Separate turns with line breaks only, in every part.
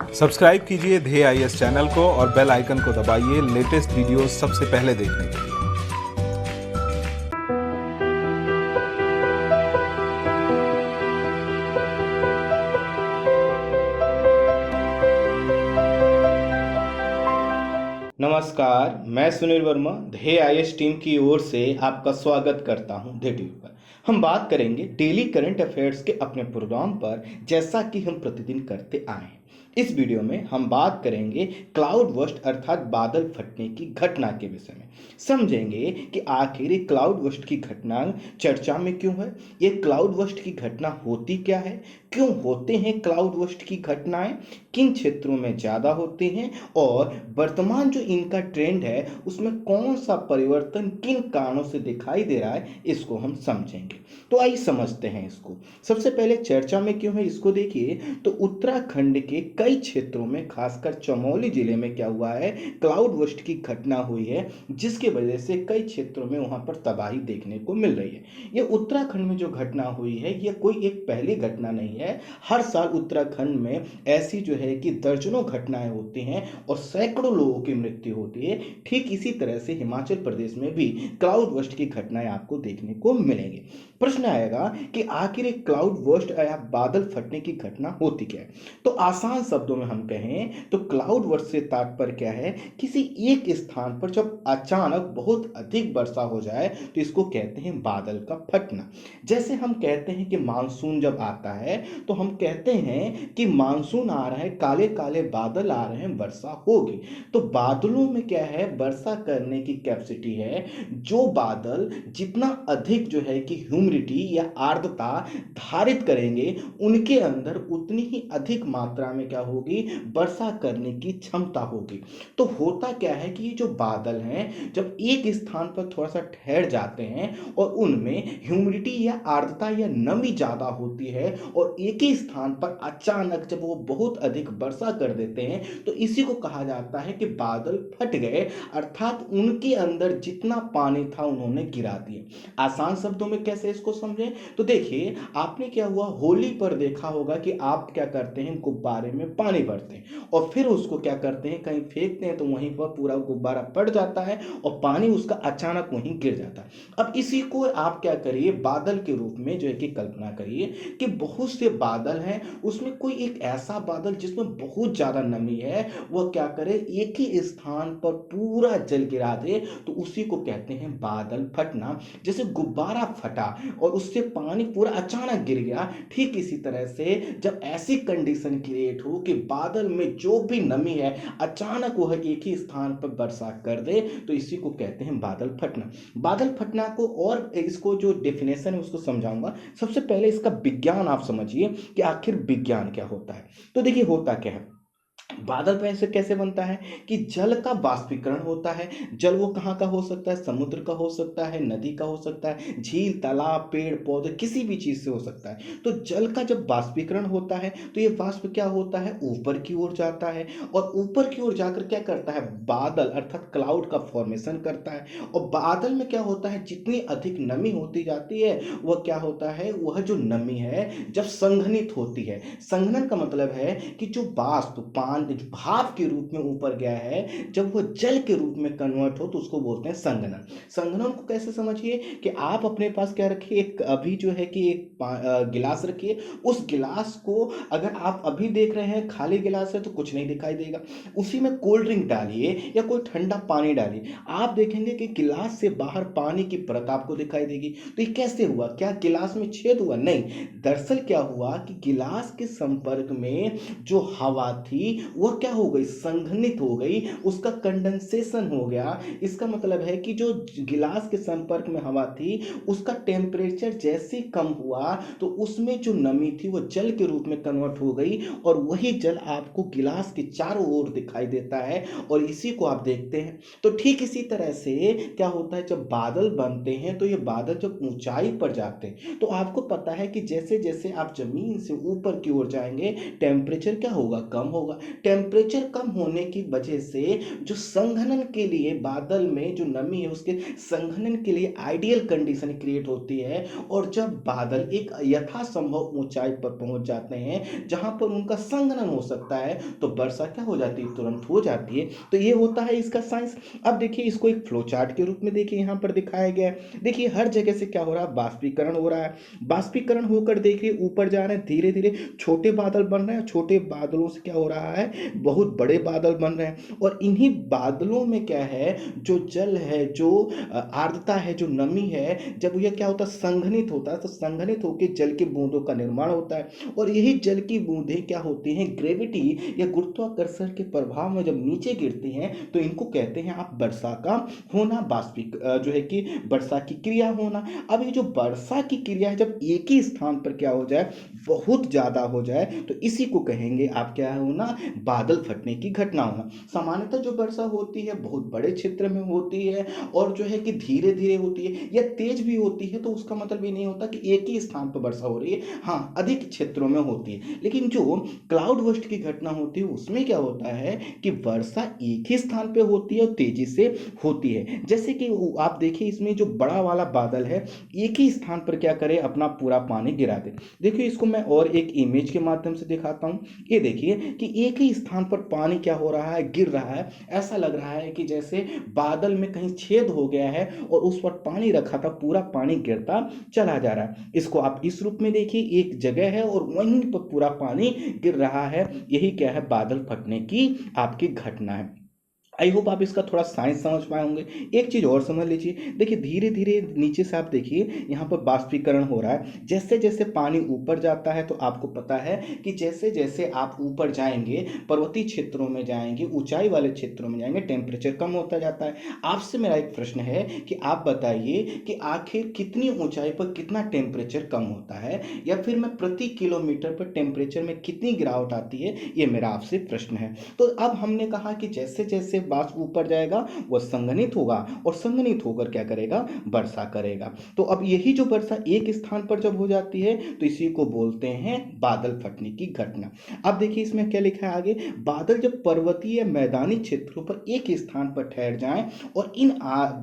Subscribe कीजिए ध्येय IAS channel को और बेल आइकन को दबाइए लेटेस्ट वीडियो सबसे पहले देखने के लिए।
नमस्कार, मैं सुनील वर्मा ध्येय आईएएस टीम की ओर से आपका स्वागत करता हूं ध्येय टीवी पर। हम बात करेंगे डेली करंट अफेयर्स के अपने प्रोग्राम पर, जैसा कि हम प्रतिदिन करते आए हैं। इस वीडियो में हम बात करेंगे क्लाउड बर्स्ट अर्थात बादल फटने की घटना के विषय में। समझेंगे कि आखिर ये क्लाउड बर्स्ट की घटना चर्चा में क्यों है, ये क्लाउड बर्स्ट की घटना होती क्या है, क्यों होते हैं क्लाउड बर्स्ट की घटनाएं, किन क्षेत्रों में ज़्यादा होते हैं और वर्तमान जो इनका ट्रेंड है उसमें कौन सा परिवर्तन किन कारणों से दिखाई दे रहा है, इसको हम समझेंगे। तो आइए समझते हैं इसको। सबसे पहले चर्चा में क्यों है इसको देखिए तो उत्तराखंड के कई क्षेत्रों में खासकर चमोली जिले में क्या हुआ है, क्लाउड बर्स्ट की घटना हुई है, जिसकी वजह से कई क्षेत्रों में वहां पर तबाही देखने को मिल रही है। ये उत्तराखंड में जो घटना हुई है ये कोई एक पहली घटना नहीं है। हर साल उत्तराखंड में ऐसी जो है कि दर्जनों घटनाएं होती हैं और सैकड़ों लोगों की मृत्यु होती है। ठीक इसी तरह से हिमाचल प्रदेश में भी क्लाउड बर्स्ट की घटनाएं आपको देखने को मिलेंगी। प्रश्न आएगा कि आखिर एक क्लाउड बर्स्ट या बादल फटने की घटना होती क्या है। तो आसान शब्दों में हम कहें तो क्लाउड बर्स्ट से तात्पर्य क्या है, किसी एक स्थान पर जब अचानक बहुत अधिक वर्षा हो जाए तो इसको कहते हैं बादल का फटना। जैसे हम कहते हैं कि मानसून जब आता है तो हम कहते हैं कि मानसून आ रहा है, काले काले बादल आ रहे हैं, वर्षा होगी। तो बादलों में क्या है, वर्षा करने की कैपेसिटी है। जो बादल जितना अधिक जो है कि ह्यूमिडिटी या आर्द्रता धारित करेंगे उनके अंदर उतनी ही अधिक मात्रा में क्या होगी, वर्षा करने की क्षमता होगी। तो होता क्या है कि ये जो बादल हैं जब एक स्थान पर थोड़ा सा ठहर जाते हैं और उनमें ह्यूमिडिटी या आर्द्रता या नमी ज़्यादा होती है और एक ही स्थान पर अचानक जब वो बहुत अधिक वर्षा कर देते हैं तो इसी को कहा जाता है कि बादल फट गए, अर्थात उनके अंदर जितना पानी था उन्होंने गिरा दिया। आसान शब्दों में कैसे इसको समझें तो देखिए, आपने क्या हुआ, होली पर देखा होगा कि आप क्या करते हैं, गुब्बारे में पानी भरते हैं और फिर उसको क्या करते हैं, कहीं फेंकते हैं तो वहीं पर पूरा गुब्बारा फट जाता है और पानी उसका अचानक वहीं गिर जाता है। अब इसी को आप क्या करिए, बादल के रूप में जो है कि कल्पना करिए कि बहुत से बादल हैं, उसमें कोई एक ऐसा बादल जिसमें बहुत ज़्यादा नमी है, वह क्या करे, एक ही स्थान पर पूरा जल गिरा दे, तो उसी को कहते हैं बादल फटना। जैसे गुब्बारा फटा और उससे पानी पूरा अचानक गिर गया, ठीक इसी तरह से जब ऐसी कंडीशन क्रिएट हो कि बादल में जो भी नमी है अचानक वह एक ही स्थान पर वर्षा कर दे, तो इसी को कहते हैं बादल फटना। बादल फटना को और इसको जो डेफिनेशन है उसको समझाऊंगा। सबसे पहले इसका विज्ञान आप समझिए कि आखिर विज्ञान क्या होता है। तो देखिए होता क्या है, बादल पैसे कैसे बनता है कि जल का वाष्पीकरण होता है। जल वो कहाँ का हो सकता है, समुद्र का हो सकता है, नदी का हो सकता है, झील, तालाब, पेड़ पौधे, किसी भी चीज से हो सकता है। तो जल का जब वाष्पीकरण होता है तो ये वाष्प क्या होता है, ऊपर की ओर जाता है और ऊपर की ओर जाकर क्या करता है, बादल अर्थात क्लाउड का फॉर्मेशन करता है। और बादल में क्या होता है, जितनी अधिक नमी होती जाती है वह क्या होता है, वह जो नमी है जब संघनित होती है, संघनन का मतलब है कि जो वाष्प भाप के रूप में ऊपर गया है, जब वो जल के रूप में कन्वर्ट हो तो उसको बोलते हैं संघनन। संघनन को कैसे समझिए कि आप अपने पास क्या रखिए, एक अभी जो है कि एक गिलास रखिए, उस गिलास को अगर आप अभी देख रहे हैं खाली गिलास है तो कुछ नहीं दिखाई देगा, उसी में कोल्ड ड्रिंक डालिए या कोई ठंडा पानी डालिए, आप देखेंगे कि गिलास से बाहर पानी की परत आपको दिखाई देगी। तो ये कैसे हुआ, क्या गिलास में छेद हुआ, नहीं, दरअसल क्या हुआ कि गिलास के संपर्क में जो हवा थी वह क्या हो गई, संघनित हो गई, उसका कंडेंसेशन हो गया। इसका मतलब है कि जो गिलास के संपर्क में हवा थी उसका टेम्परेचर जैसे कम हुआ तो उसमें जो नमी थी वो जल के रूप में कन्वर्ट हो गई और वही जल आपको गिलास के चारों ओर दिखाई देता है और इसी को आप देखते हैं। तो ठीक इसी तरह से क्या होता है, जब बादल बनते हैं तो ये बादल जब ऊंचाई पर जाते हैं तो आपको पता है कि जैसे जैसे आप जमीन से ऊपर की ओर जाएंगे टेम्परेचर क्या होगा, कम होगा। टेम्परेचर कम होने की वजह से जो संघनन के लिए बादल में जो नमी है उसके संघनन के लिए आइडियल कंडीशन क्रिएट होती है। और जब बादल एक यथासंभव ऊंचाई पर पहुंच जाते हैं जहां पर उनका संघनन हो सकता है तो वर्षा क्या हो जाती है, तुरंत हो जाती है। तो ये होता है इसका साइंस। अब देखिए इसको एक फ्लो चार्ट के रूप में देखिए यहाँ पर दिखाया गया है। देखिए हर जगह से क्या हो रहा है, बाष्पीकरण हो रहा है। बाष्पीकरण होकर देखिए ऊपर जा रहे हैं, धीरे धीरे छोटे बादल बन रहे हैं। छोटे बादलों से क्या हो रहा है, बहुत बड़े बादल बन रहे हैं। और इन्हीं बादलों में क्या है, जो जल है, जो आर्द्रता है, जो नमी है, जब यह क्या होता है, संघनित होता है, तो संघनित होकर जल के बूंदों का निर्माण होता है। और यही जल की बूंदें क्या होती हैं, ग्रेविटी या गुरुत्वाकर्षण के प्रभाव में जब नीचे गिरती हैं तो इनको कहते हैं आप वर्षा का होना, जो है कि वर्षा की क्रिया होना। अब ये जो वर्षा की क्रिया है जब एक ही स्थान पर क्या हो जाए, बहुत ज्यादा हो जाए, तो इसी को कहेंगे आप क्या होना, बादल फटने की घटना होना। सामान्यतः जो वर्षा होती है बहुत बड़े क्षेत्र में होती है और जो है कि धीरे धीरे होती है या तेज भी होती है, तो उसका मतलब ये नहीं होता कि एक ही स्थान पर वर्षा हो रही है। हाँ, अधिक क्षेत्रों में होती है। लेकिन जो क्लाउड बर्स्ट की घटना होती है उसमें क्या होता है कि वर्षा एक ही स्थान पे होती है और तेजी से होती है। जैसे कि आप देखिए इसमें जो बड़ा वाला बादल है एक ही स्थान पर क्या करे, अपना पूरा पानी गिरा दे। देखिए इसको मैं और एक इमेज के माध्यम से दिखाता हूँ। ये देखिए कि एक ही स्थान पर पानी क्या हो रहा है, गिर रहा है। ऐसा लग रहा है कि जैसे बादल में कहीं छेद हो गया है और उस पर पानी रखा था, पूरा पानी गिरता चला जा रहा है। इसको आप इस रूप में देखिए, एक जगह है और वहीं पर पूरा पानी गिर रहा है। यही क्या है, बादल फटने की आपकी घटना है। आई होप आप इसका थोड़ा साइंस समझ पाए होंगे। एक चीज और समझ लीजिए, देखिए धीरे धीरे नीचे से आप देखिए यहाँ पर बाष्पीकरण हो रहा है। जैसे जैसे पानी ऊपर जाता है तो आपको पता है कि जैसे जैसे आप ऊपर जाएंगे, पर्वतीय क्षेत्रों में जाएंगे, ऊंचाई वाले क्षेत्रों में जाएंगे, टेम्परेचर कम होता जाता है। आपसे मेरा एक प्रश्न है कि आप बताइए कि आखिर कितनी ऊंचाई पर कितना टेम्परेचर कम होता है, या फिर मैं प्रति किलोमीटर पर टेम्परेचर में कितनी गिरावट आती है, ये मेरा आपसे प्रश्न है। तो अब हमने कहा कि जैसे जैसे वाष्प ऊपर जाएगा वह संघनित होगा और संघनित होकर क्या करेगा, वर्षा करेगा। तो अब यही जो वर्षा एक स्थान पर जब हो जाती है तो इसी को बोलते हैं बादल फटने की घटना। अब देखिए इसमें क्या लिखा है आगे, बादल जब पर्वतीय मैदानी क्षेत्रों पर एक स्थान पर ठहर जाएं और इन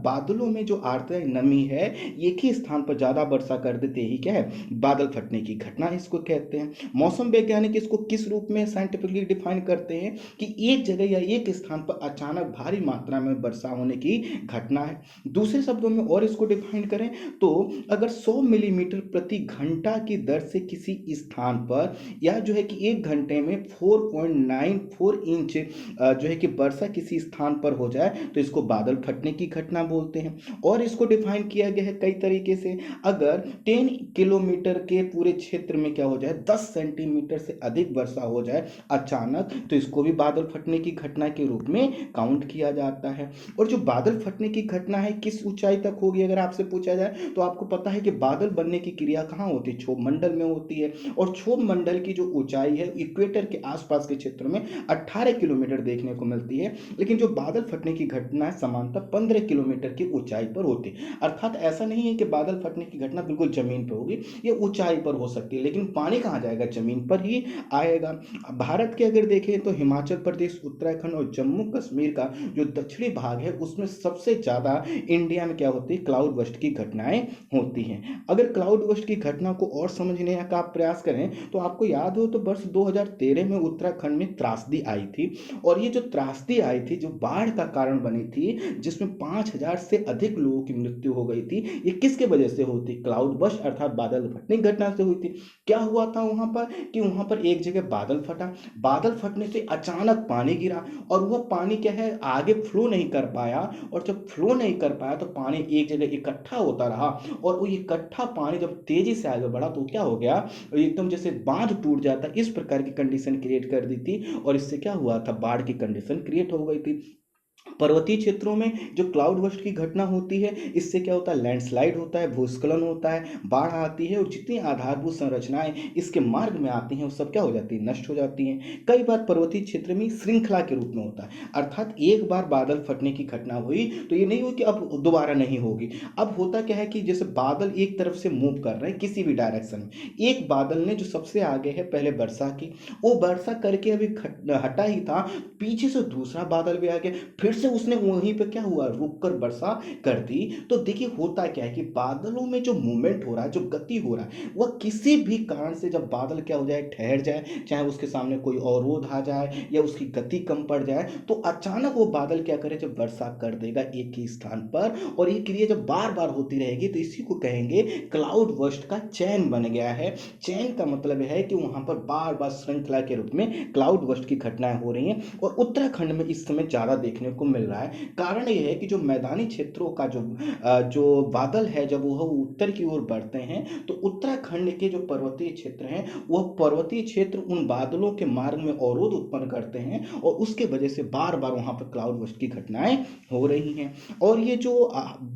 बादलों में जो आर्द्र नमी है एक ही स्थान पर ज्यादा वर्षा कर देते ही क्या है, बादल फटने की घटना इसको कहते हैं। मौसम वैज्ञानिक इसको किस रूप में साइंटिफिकली डिफाइन करते हैं कि एक जगह या एक स्थान पर अचानक भारी मात्रा में वर्षा होने की घटना है। दूसरे शब्दों में और इसको डिफाइन करें तो अगर 100 मिलीमीटर प्रति घंटा की दर से किसी स्थान पर या जो है कि एक घंटे में 4.94 इंच जो है कि वर्षा किसी स्थान पर हो जाए तो इसको बादल फटने की घटना बोलते हैं। और इसको डिफाइन किया गया है कई तरीके से। अगर 10 किलोमीटर के पूरे क्षेत्र में क्या हो जाए, 10 सेंटीमीटर से अधिक वर्षा हो जाए अचानक, तो इसको भी बादल फटने की घटना के रूप में काउंट किया जाता है। और जो बादल फटने की घटना है किस ऊंचाई तक होगी अगर आपसे पूछा जाए तो आपको पता है कि बादल बनने की क्रिया कहाँ होती है, क्षोभ मंडल में होती है। और क्षोभ मंडल की जो ऊंचाई है इक्वेटर के आसपास के क्षेत्र में 18 किलोमीटर देखने को मिलती है। लेकिन जो बादल फटने की घटना है सामान्यतः 15 किलोमीटर की ऊंचाई पर होती है। अर्थात ऐसा नहीं है कि बादल फटने की घटना बिल्कुल जमीन पर होगी, ये ऊंचाई पर हो सकती है, लेकिन पानी कहाँ जाएगा, जमीन पर ही आएगा। भारत के अगर देखें तो हिमाचल प्रदेश, उत्तराखंड और जम्मू कश्मीर का जो दक्षिणी भाग है उसमें सबसे ज्यादा इंडिया में क्या होती है, क्लाउड बर्स्ट की घटनाएं होती हैं। अगर क्लाउड बर्स्ट की घटना को और समझने का आप प्रयास करें तो आपको याद हो तो वर्ष 2013 में उत्तराखंड में त्रासदी आई थी। और ये जो त्रासदी आई थी जो बाढ़ का कारण बनी थी, जिसमें 5000 से अधिक लोगों की मृत्यु हो गई थी, ये किसके वजह से होती, क्लाउड बर्स्ट अर्थात बादल फटने की घटना से हुई थी। क्या हुआ था वहां पर कि वहां पर एक जगह बादल फटा, बादल फटने से अचानक पानी गिरा और वह पानी क्या है आगे फ्लो नहीं कर पाया। और जब फ्लो नहीं कर पाया तो पानी एक जगह इकट्ठा होता रहा और वो इकट्ठा पानी जब तेजी से आगे बढ़ा तो क्या हो गया, एकदम जैसे बांध टूट जाता, इस प्रकार की कंडीशन क्रिएट कर दी थी और इससे क्या हुआ था, बाढ़ की कंडीशन क्रिएट हो गई थी। पर्वतीय क्षेत्रों में जो क्लाउड बर्स्ट की घटना होती है, इससे क्या होता है, लैंडस्लाइड होता है, भूस्खलन होता है, बाढ़ आती है और जितनी आधारभूत संरचनाएं इसके मार्ग में आती हैं वो सब क्या हो जाती है, नष्ट हो जाती हैं। कई बार पर्वतीय क्षेत्र में श्रृंखला के रूप में होता है, अर्थात एक बार बादल फटने की घटना हुई तो ये नहीं हुई कि अब दोबारा नहीं होगी। अब होता क्या है कि जैसे बादल एक तरफ से मूव कर रहे हैं किसी भी डायरेक्शन में, एक बादल ने जो सबसे आगे है पहले वर्षा की, वो वर्षा करके अभी हटा ही था, पीछे से दूसरा बादल भी आ गया, फिर से उसने वहीं पे क्या हुआ, रुक कर वर्षा कर दी। तो देखिए होता क्या है कि बादलों में जो मूवमेंट हो रहा है, जो गति हो रहा है, वह किसी भी कारण से जब बादल क्या हो जाए, ठहर जाए, चाहे उसके सामने कोई अवरोध आ जाए या उसकी गति कम पड़ जाए, तो अचानक वो बादल क्या करे, जब वर्षा कर देगा एक ही स्थान पर, और ये क्रिया जब बार बार होती रहेगी तो इसी को कहेंगे क्लाउड बर्स्ट का चैन बन गया है। चैन का मतलब है कि वहां पर बार बार श्रृंखला के रूप में क्लाउड बर्स्ट की घटनाएं हो रही हैं और उत्तराखंड में इस समय ज़्यादा देखने को मिल रहा है। कारण यह है कि जो मैदानी क्षेत्रों का जो बादल है, जब वह उत्तर की ओर बढ़ते हैं तो उत्तराखंड के जो पर्वतीय क्षेत्र हैं, वह पर्वतीय क्षेत्र उन बादलों के मार्ग में अवरोध उत्पन्न करते हैं और उसके वजह से बार बार वहां पर क्लाउड बर्स्ट की घटनाएं हो रही हैं। और ये जो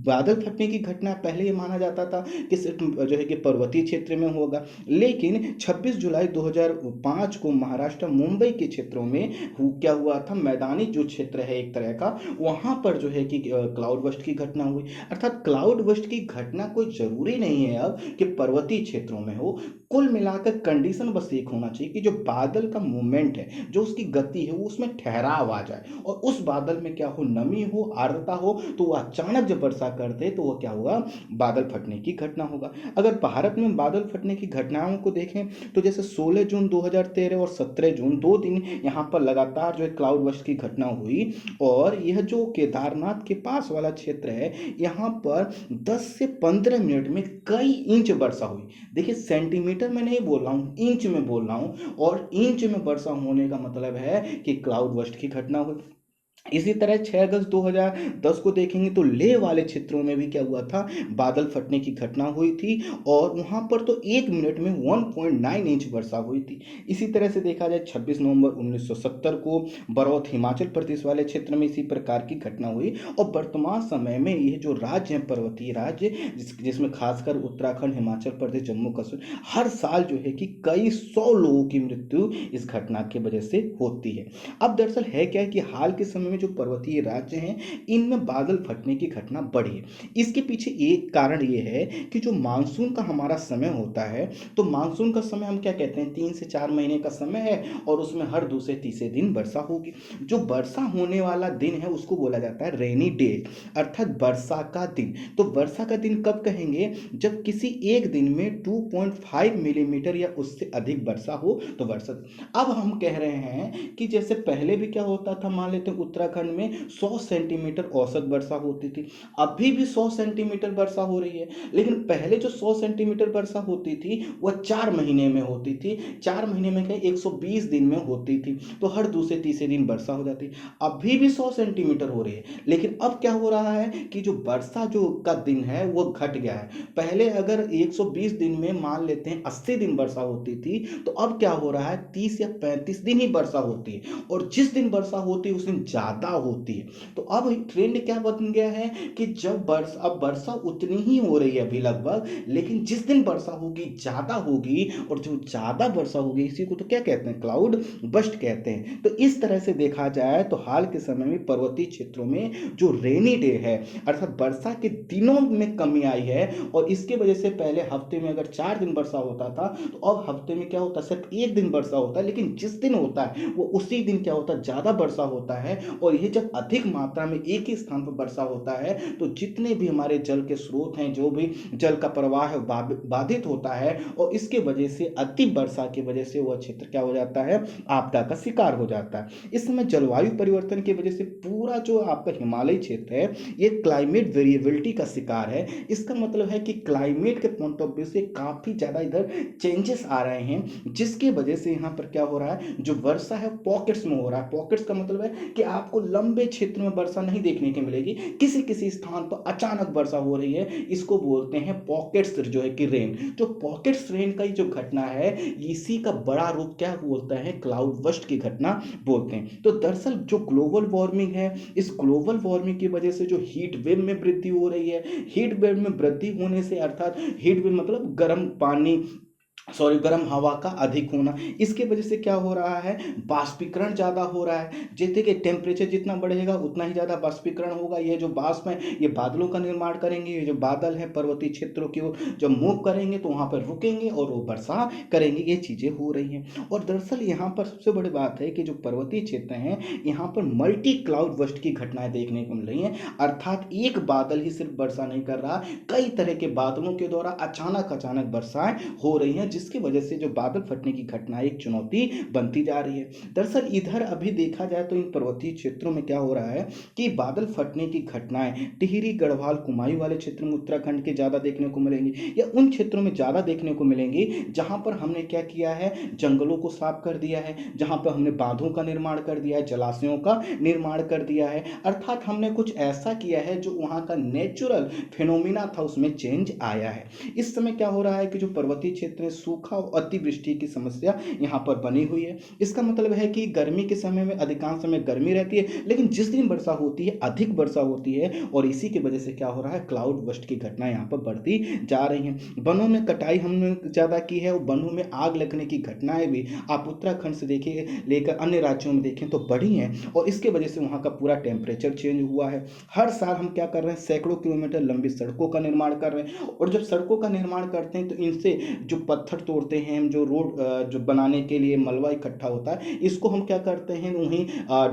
बादल फटने की घटना पहले ये माना जाता था कि सिर्फ जो है कि पर्वतीय क्षेत्र में होगा, लेकिन 26 जुलाई 2005 को महाराष्ट्र मुंबई के क्षेत्रों में क्या हुआ था, मैदानी जो क्षेत्र है एक तरह का, वहां पर जो है कि क्लाउड बर्स्ट की घटना हुई। अर्थात क्लाउड बर्स्ट की घटना कोई जरूरी नहीं है अब कि पर्वतीय क्षेत्रों में हो, कुल मिलाकर कंडीशन बस एक होना चाहिए कि जो बादल का मूवमेंट है, जो उसकी गति है, वो उसमें ठहराव आ जाए और उस बादल में क्या हो, नमी हो, आर्द्रता हो, तो वो अचानक जब वर्षा कर दे तो वो क्या होगा, बादल फटने की घटना होगा। अगर भारत में बादल फटने की घटनाओं को देखें तो जैसे 16 जून 2013 और 17 जून 2 दिन यहाँ पर लगातार जो है क्लाउड बर्स्ट की घटना हुई और यह जो केदारनाथ के पास वाला क्षेत्र है, यहाँ पर 10 से 15 मिनट में कई इंच वर्षा हुई। देखिए सेंटीमीटर में नहीं बोल रहा हूँ, इंच में बोल रहा हूँ, और इंच में वर्षा होने का मतलब है कि क्लाउड बर्स्ट की घटना हुई। इसी तरह 6 अगस्त 2010 को देखेंगे तो लेह वाले क्षेत्रों में भी क्या हुआ था, बादल फटने की घटना हुई थी और वहां पर तो 1 मिनट में 1.9 इंच वर्षा हुई थी। इसी तरह से देखा जाए 26 नवंबर 1970 को बरौत हिमाचल प्रदेश वाले क्षेत्र में इसी प्रकार की घटना हुई। और वर्तमान समय में यह जो राज्य है, पर्वतीय राज्य, जिसमें खासकर उत्तराखंड, हिमाचल प्रदेश, जम्मू कश्मीर, हर साल जो है कि कई 100 लोगों की मृत्यु इस घटना की वजह से होती है। अब दरअसल है क्या है कि हाल के समय में जो पर्वतीय राज्य हैं, इनमें बादल फटने की घटना बढ़ी है। इसके पीछे एक कारण ये है कि जो मानसून का हमारा समय होता है, तो मानसून का समय हम क्या कहते हैं, 3 से 4 महीने का समय है और उसमें हर दूसरे तीसरे दिन वर्षा होगी। जो वर्षा होने वाला दिन है उसको बोला जाता है रेनी डे, अर्थात वर्षा का दिन। तो वर्षा का दिन कब कहेंगे, जब किसी एक दिन में 2.5 मिलीमीटर या उससे अधिक वर्षा हो तो वर्षा। अब हम कह रहे हैं कि जैसे पहले भी क्या होता था, मान लेते हैं उत्तराखंड में 100 सेंटीमीटर औसत वर्षा होती थी, अभी भी 100 सेंटीमीटर वर्षा हो रही है, लेकिन पहले जो 100 सेंटीमीटर वर्षा होती थी वह 4 महीने में होती थी। 4 महीने में क्या 120 दिन में होती थी, तो हर दूसरे तीसरे दिन वर्षा हो जाती। अभी भी 100 सेंटीमीटर हो रही है, लेकिन अब क्या हो रहा है कि जो वर्षा जो का दिन है वो घट गया है। पहले अगर 120 दिन में मान लेते हैं 80 दिन वर्षा होती थी, तो अब क्या हो रहा है 30 या 35 दिन ही वर्षा होती है, और जिस दिन वर्षा होती है उस दिन ज्यादा होती है। तो अब ट्रेंड क्या बन गया है कि जब अब वर्षा उतनी ही हो रही है अभी लगभग, लेकिन जिस दिन वर्षा होगी ज्यादा होगी, और जो ज्यादा वर्षा होगी इसी को तो क्या कहते हैं, क्लाउड बर्स्ट कहते हैं। तो इस तरह से देखा जाए तो हाल के समय में पर्वतीय क्षेत्रों में जो रेनी डे है, अर्थात वर्षा के दिनों में कमी आई है, और इसके वजह से पहले हफ्ते में अगर 4 दिन वर्षा होता था, तो अब हफ्ते में क्या होता है, सिर्फ 1 दिन वर्षा होता है, लेकिन जिस दिन होता है वो उसी दिन क्या होता है, ज्यादा वर्षा होता है। और ये जब अधिक मात्रा में एक ही स्थान पर वर्षा होता है, तो जितने भी हमारे जल के स्रोत हैं, जो भी जल का प्रवाह है बाधित होता है, और इसके वजह से अति वर्षा की वजह से वह क्षेत्र क्या हो जाता है, आपदा का शिकार हो जाता है। इस समय जलवायु परिवर्तन की वजह से पूरा जो आपका हिमालय क्षेत्र है ये क्लाइमेट वेरिएबिलिटी का शिकार है। इसका मतलब है कि क्लाइमेट के पॉइंट ऑफ व्यू से काफी ज्यादा इधर चेंजेस आ रहे हैं, जिसकी वजह से यहाँ पर क्या हो रहा है, जो वर्षा है पॉकेट्स में हो रहा है। पॉकेट्स का मतलब है कि आप आपको लंबे क्षेत्र में वर्षा नहीं देखने को मिलेगी, किसी किसी स्थान पर अचानक वर्षा हो रही है, इसको बोलते हैं पॉकेट्स जो है कि रेन। जो पॉकेट्स रेन का जो घटना है, इसी का बड़ा रूप क्या बोलता है, क्लाउड बर्स्ट की घटना बोलते हैं। तो दरअसल जो ग्लोबल वार्मिंग है, इस ग्लोबल वार्मिंग की वजह से जो हीट वेव में वृद्धि हो रही है, हीट वेव में वृद्धि होने से अर्थात हीट वेव मतलब गर्म पानी गर्म हवा का अधिक होना, इसके वजह से क्या हो रहा है, बाष्पीकरण ज़्यादा हो रहा है। जैसे कि टेम्परेचर जितना बढ़ेगा उतना ही ज़्यादा बाष्पीकरण होगा। ये जो बाष्प है ये बादलों का निर्माण करेंगे, ये जो बादल हैं पर्वतीय क्षेत्रों की ओर जब मूव करेंगे तो वहाँ पर रुकेंगे और वो वर्षा करेंगे। ये चीज़ें हो रही हैं। और दरअसल यहाँ पर सबसे बड़ी बात है कि जो पर्वतीय क्षेत्र हैं यहाँ पर मल्टी क्लाउड बर्स्ट की घटनाएं देखने को मिल रही हैं। अर्थात एक बादल ही सिर्फ वर्षा नहीं कर रहा, कई तरह के बादलों के द्वारा अचानक अचानक वर्षाएं हो रही हैं, जिसकी वजह से जो बादल फटने की घटना एक चुनौती बनती जा रही है। दरअसल इधर अभी देखा जाए तो इन पर्वतीय क्षेत्रों में क्या हो रहा है कि बादल फटने की घटनाएं टिहरी गढ़वाल कुमायूं वाले क्षेत्र में उत्तराखंड के ज़्यादा देखने को मिलेंगी, या उन क्षेत्रों में ज़्यादा देखने को मिलेंगी जहां पर हमने क्या किया है, जंगलों को साफ कर दिया है, जहां पर हमने बांधों का निर्माण कर दिया है, जलाशयों का निर्माण कर दिया है। अर्थात हमने कुछ ऐसा किया है जो वहां का नेचुरल फिनोमिना था उसमें चेंज आया है। इस समय क्या हो रहा है कि जो पर्वतीय क्षेत्र में सूखा और अतिवृष्टि की समस्या यहाँ पर बनी हुई है। इसका मतलब है कि गर्मी के समय में अधिकांश समय गर्मी रहती है, लेकिन जिस दिन वर्षा होती है अधिक वर्षा होती है, और इसी की वजह से क्या हो रहा है, क्लाउड बर्स्ट की घटना यहाँ पर बढ़ती जा रही हैं। वनों में कटाई हमने ज़्यादा की है और वनों में आग लगने की घटनाएं भी आप उत्तराखंड से देखिए लेकर अन्य राज्यों में देखें तो बढ़ी हैं, और इसके वजह से वहाँ का पूरा टेम्परेचर चेंज हुआ है। हर साल हम क्या कर रहे हैं, सैकड़ों किलोमीटर लंबी सड़कों का निर्माण कर रहे हैं, और जब सड़कों का निर्माण करते हैं तो इनसे जो पत्थर तोड़ते हैं, जो रोड जो बनाने के लिए मलबा इकट्ठा होता है, इसको हम क्या करते हैं, वहीं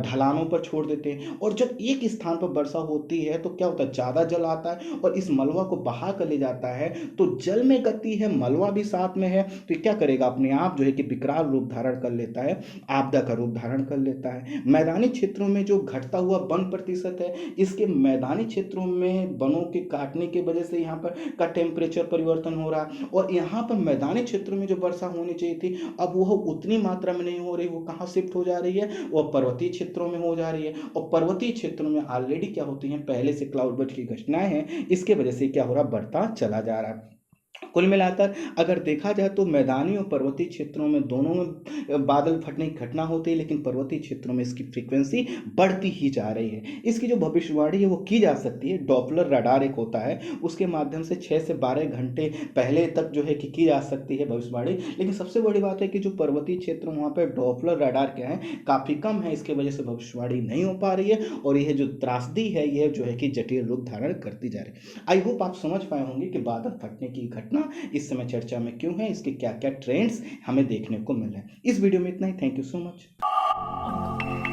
ढलानों पर छोड़ देते हैं। और जब एक स्थान पर वर्षा होती है तो क्या होता है, ज़्यादा जल आता है और इस मलबा को बहा कर ले जाता है, तो जल में गति है, मलबा भी साथ में है, तो क्या करेगा, अपने आप जो है कि विकराल रूप धारण कर लेता है, आपदा का रूप धारण कर लेता है। मैदानी क्षेत्रों में जो घटता हुआ वन प्रतिशत है, इसके मैदानी क्षेत्रों में वनों के काटने की वजह से यहाँ पर का टेम्परेचर परिवर्तन हो रहा है, और यहाँ पर मैदानी क्षेत्रों में जो वर्षा होनी चाहिए थी अब वह उतनी मात्रा में नहीं हो रही। वो कहाँ शिफ्ट हो जा रही है, वह पर्वतीय क्षेत्रों में हो जा रही है, और पर्वतीय क्षेत्रों में ऑलरेडी क्या होती हैं, पहले से क्लाउड बर्स्ट की घटनाएं हैं, इसके वजह से क्या हो रहा, बढ़ता चला जा रहा है। कुल मिलाकर अगर देखा जाए तो मैदानी और पर्वतीय क्षेत्रों में दोनों में बादल फटने की घटना होती है, लेकिन पर्वतीय क्षेत्रों में इसकी फ्रीक्वेंसी बढ़ती ही जा रही है। इसकी जो भविष्यवाणी है वो की जा सकती है, डॉपलर रडार एक होता है, उसके माध्यम से 6 से 12 घंटे पहले तक जो है कि की जा सकती है भविष्यवाणी। लेकिन सबसे बड़ी बात है कि जो पर्वतीय क्षेत्र वहाँ पर डॉपलर रडार क्या है, काफ़ी कम है, इसके वजह से भविष्यवाणी नहीं हो पा रही है, और यह जो त्रासदी है यह जो है कि जटिल रूप धारण करती जा रही है। आई होप आप समझ पाए होंगे कि बादल फटने की घटना इस समय चर्चा में क्यों है, इसके क्या क्या ट्रेंड्स हमें देखने को मिल रहे हैं। इस वीडियो में इतना ही। Thank you so much.